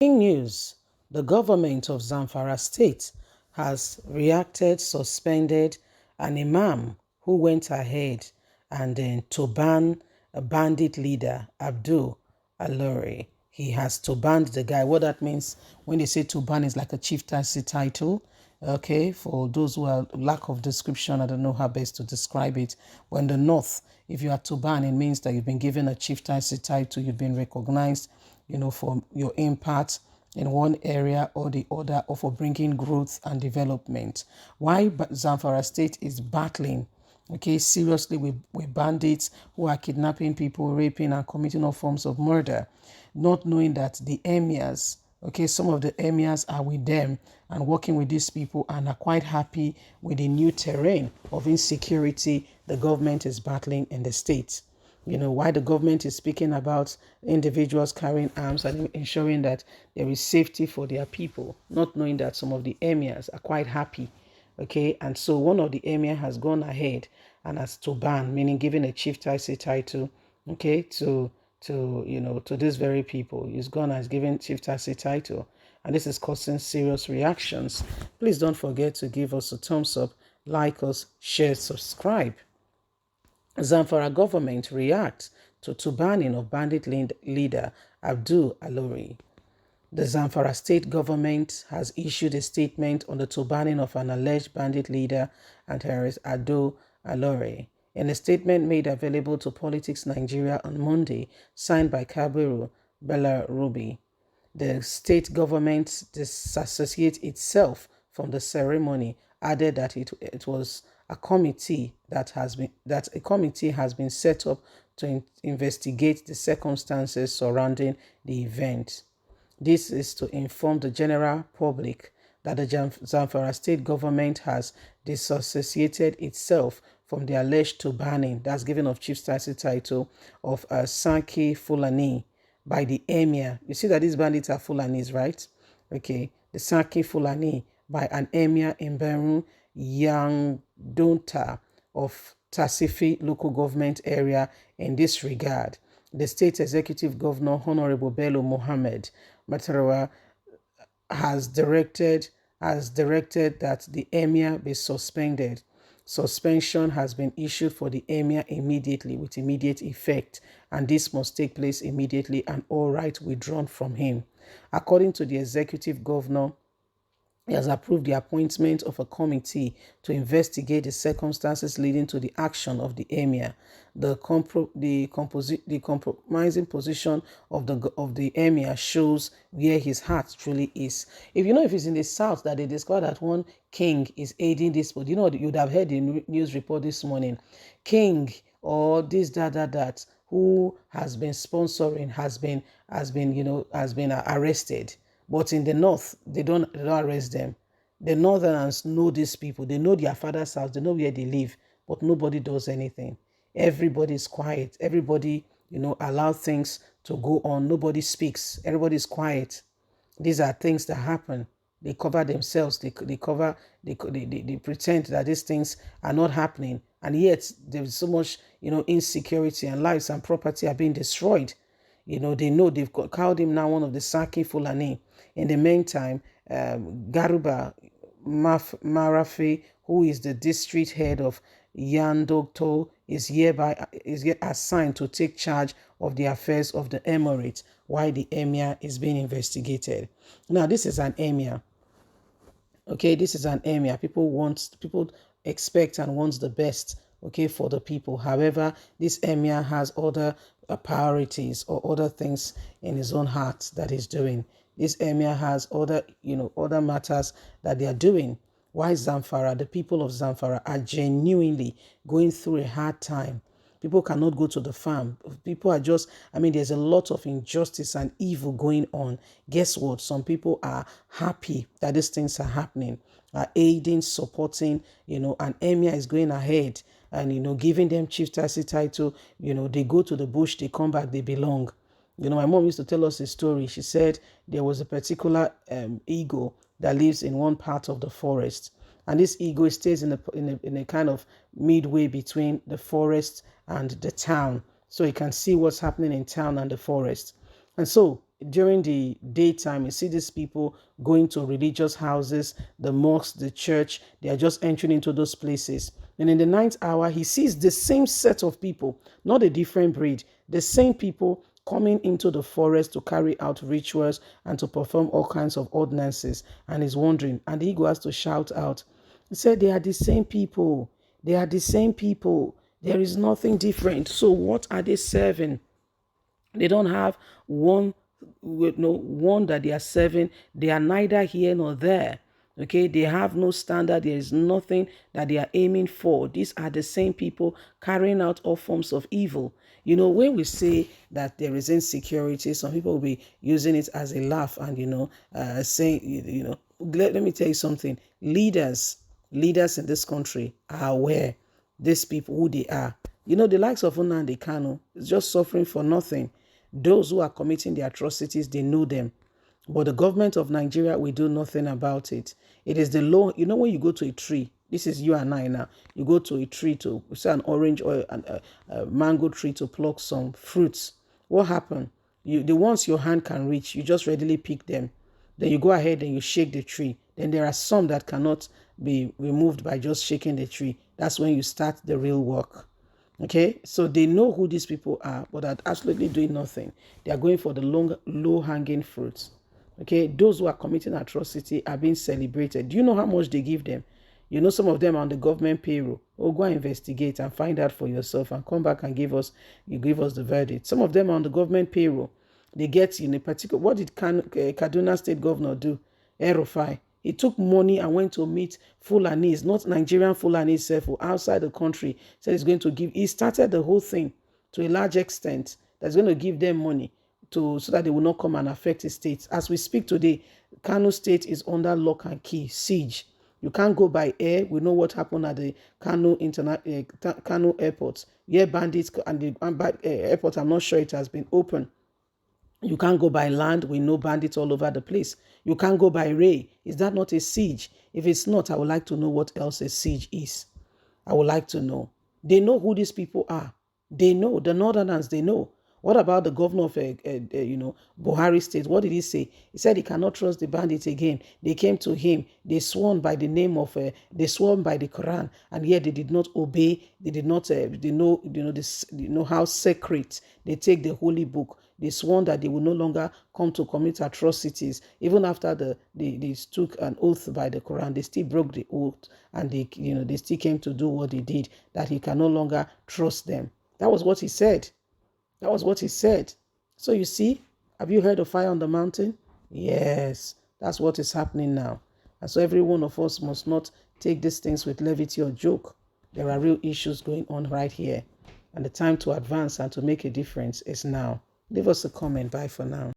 In news, the government of Zamfara state has reacted, suspended an imam who went ahead and then to ban a bandit leader, Abdul ALERU. He has to ban the guy. What that means when they say to ban is like a chieftaincy title. Okay, for those who are lack of description, I don't know how best to describe it. When the north, if you are to ban, it means that you've been given a chieftaincy title, you've been recognized, for your impact in one area or the other, or for bringing growth and development. Why Zamfara state is battling, okay, seriously with bandits who are kidnapping people, raping and committing all forms of murder, not knowing that the emirs, okay, some of the emirs are with them and working with these people and are quite happy with the new terrain of insecurity the government is battling in the state. Why the government is speaking about individuals carrying arms and ensuring that there is safety for their people, not knowing that some of the emirs are quite happy. Okay, and so one of the emir has gone ahead and has to ban, meaning giving a chieftaincy title, okay, to these very people. He's gone and has given chieftaincy title, and this is causing serious reactions. Please don't forget to give us a thumbs up, like us, share, subscribe. Zamfara government reacts to banning of bandit leader Abdul ALERU. The Zamfara state government has issued a statement on the banning of an alleged bandit leader and terrorist Abdul ALERU. In a statement made available to Politics Nigeria on Monday, signed by Kabiru Belarubi, the state government disassociates itself from the ceremony, added that it was a committee that a committee has been set up to investigate the circumstances surrounding the event. This is to inform the general public that the Zamfara state government has disassociated itself from the alleged banning, that's given of chieftaincy title, of Sanki Fulani by the emir. You see that these bandits are Fulanis, right? Okay, the Sanki Fulani by an emir in Beirut, Yangdonta of Tasifi local government area. In this regard, the state executive governor, Honorable Bello Mohammed Matarawa, has directed that the emir be suspended. Suspension has been issued for the emir immediately, with immediate effect, and this must take place immediately and all right withdrawn from him. According to the executive governor, he has approved the appointment of a committee to investigate the circumstances leading to the action of the emir. The compromising position of the emir shows where his heart truly is. If it's in the south that they discover that one king is aiding this, but you'd have heard the news report this morning. King or this that who has been sponsoring has been arrested. But in the north, they don't arrest them. The northerners know these people. They know their father's house. They know where they live. But nobody does anything. Everybody is quiet. Everybody, allow things to go on. Nobody speaks. Everybody is quiet. These are things that happen. They cover themselves. They pretend that these things are not happening. And yet, there's so much, insecurity, and lives and property are being destroyed. They know they've called him now one of the Saki Fulani. In the meantime, Garuba Marafi, who is the district head of Yandokto, is yet assigned to take charge of the affairs of the emirate while the emir is being investigated. Now, this is an emir. Okay, this is an emir. People expect and want the best, okay, for the people. However, this emir has other priorities or other things in his own heart that he's doing. This emir has other matters that they are doing. Why Zamfara, the people of Zamfara, are genuinely going through a hard time. People cannot go to the farm. People are there's a lot of injustice and evil going on. Guess what? Some people are happy that these things are happening, are aiding, supporting, and emir is going ahead and, giving them chieftaincy title. They go to the bush, they come back, they belong. My mom used to tell us a story. She said there was a particular eagle that lives in one part of the forest. And this eagle stays in a kind of midway between the forest and the town. So you can see what's happening in town and the forest. And so during the daytime, you see these people going to religious houses, the mosque, the church. They are just entering into those places. And in the ninth hour, he sees the same set of people, not a different breed, the same people coming into the forest to carry out rituals and to perform all kinds of ordinances. And he's wondering, and the eagle has to shout out. He said, they are the same people. They are the same people. There is nothing different. So what are they serving? They don't have one, no one that they are serving. They are neither here nor there. Okay, they have no standard. There is nothing that they are aiming for. These are the same people carrying out all forms of evil. You know, when we say that there is insecurity, some people will be using it as a laugh and, saying, let me tell you something. Leaders in this country are aware these people, who they are. You know, the likes of Nnamdi Kanu is just suffering for nothing. Those who are committing the atrocities, they know them. But the government of Nigeria will do nothing about it. It is the law. You know, when you go to a tree, this is you and I now, you go to a tree to, say, an orange or a mango tree to pluck some fruits. What happened? The ones your hand can reach, you just readily pick them. Then you go ahead and you shake the tree. Then there are some that cannot be removed by just shaking the tree. That's when you start the real work. Okay, so they know who these people are, but are absolutely doing nothing. They are going for the low-hanging fruits. Okay, those who are committing atrocity are being celebrated. Do you know how much they give them? You know, some of them are on the government payroll. Oh, go and investigate and find out for yourself and come back and give us the verdict. Some of them are on the government payroll. They get in a particular, what did Kaduna State Governor do? El-Rufai. He took money and went to meet Fulanis, not Nigerian Fulanis, outside the country. Said he's going to give. He started the whole thing to a large extent. That's going to give them money so that they will not come and affect the state. As we speak today, Kano State is under lock and key, siege. You can't go by air. We know what happened at the Kano airport. Yeah, bandits and the airport, I'm not sure it has been open. You can't go by land. We know bandits all over the place. You can't go by rail. Is that not a siege? If it's not, I would like to know what else a siege is. I would like to know. They know who these people are. They know. The Northerners, they know. What about the governor of, Buhari State? What did he say? He said he cannot trust the bandits again. They came to him. They sworn by the name of, they sworn by the Quran, and yet they did not obey. They did not, they know how sacred they take the holy book. They sworn that they will no longer come to commit atrocities. Even after they took an oath by the Quran, they still broke the oath, and they still came to do what they did. That he can no longer trust them. That was what he said. That was what he said. So you see, have you heard of fire on the mountain? Yes, that's what is happening now. And so every one of us must not take these things with levity or joke. There are real issues going on right here. And the time to advance and to make a difference is now. Leave us a comment. Bye for now.